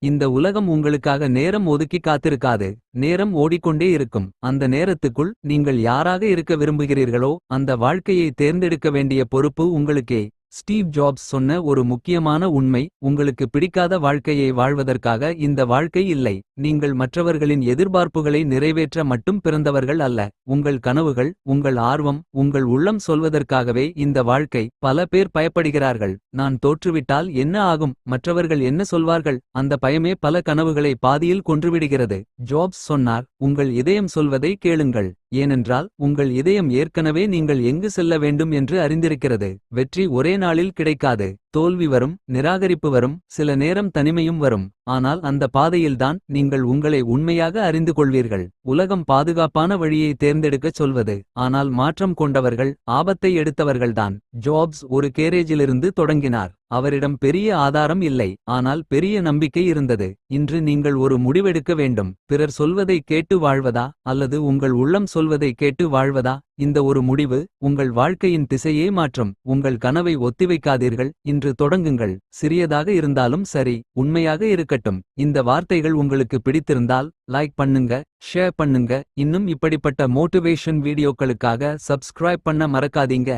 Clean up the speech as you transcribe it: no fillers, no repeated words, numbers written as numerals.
இந்த உலகம் உங்களுக்காக நேரம் ஒதுக்கி காத்திருக்காது. நேரம் ஓடிக்கொண்டே இருக்கும். அந்த நேரத்துக்குள் நீங்கள் யாராக இருக்க விரும்புகிறீர்களோ அந்த வாழ்க்கையை தேர்ந்தெடுக்க வேண்டிய பொறுப்பு உங்களுக்கே. ஸ்டீவ் ஜாப்ஸ் சொன்ன ஒரு முக்கியமான உண்மை, உங்களுக்கு பிடிக்காத வாழ்க்கையை வாழ்வதற்காக இந்த வாழ்க்கை இல்லை. நீங்கள் மற்றவர்களின் எதிர்பார்ப்புகளை நிறைவேற்ற மட்டும் பிறந்தவர்கள் அல்ல. உங்கள் கனவுகள், உங்கள் ஆர்வம், உங்கள் உள்ளம் சொல்வதற்காகவே இந்த வாழ்க்கை. பல பேர் பயப்படுகிறார்கள். நான் தோற்றுவிட்டால் என்ன ஆகும், மற்றவர்கள் என்ன சொல்வார்கள். அந்த பயமே பல கனவுகளை பாதியில் கொன்றுவிடுகிறது. ஜாப்ஸ் சொன்னார், உங்கள் இதயம் சொல்வதை கேளுங்கள். ஏனென்றால் உங்கள் இதயம் ஏற்கனவே நீங்கள் எங்கு செல்ல வேண்டும் என்று அறிந்திருக்கிறது. வெற்றி ஒரே நாளில் கிடைக்காது. தோல்வி வரும், நிராகரிப்பு வரும், சில நேரம் தனிமையும் வரும். ஆனால் அந்த பாதையில்தான் நீங்கள் உங்களை உண்மையாக அறிந்து கொள்வீர்கள். உலகம் பாதுகாப்பான வழியை தேர்ந்தெடுக்கச் சொல்வது, ஆனால் மாற்றம் கொண்டவர்கள் ஆபத்தை எடுத்தவர்கள்தான். ஜாப்ஸ் ஒரு கேரேஜிலிருந்து தொடங்கினார். அவரிடம் பெரிய ஆதாரம் இல்லை, ஆனால் பெரிய நம்பிக்கை இருந்தது. இன்று நீங்கள் ஒரு முடிவெடுக்க வேண்டும். பிறர் சொல்வதை கேட்டு வாழ்வதா, அல்லது உங்கள் உள்ளம் சொல்வதை கேட்டு வாழ்வதா? இந்த ஒரு முடிவு உங்கள் வாழ்க்கையின் திசையே மாற்றும். உங்கள் கனவை ஒத்திவைக்காதீர்கள், இன்று தொடங்குங்கள். சிறியதாக இருந்தாலும் சரி, உண்மையாக இருக்கட்டும். இந்த வார்த்தைகள் உங்களுக்கு பிடித்திருந்தால் லைக் பண்ணுங்க, ஷேர் பண்ணுங்க. இன்னும் இப்படிப்பட்ட மோட்டிவேஷன் வீடியோக்களுக்காக சப்ஸ்கிரைப் பண்ண மறக்காதீங்க.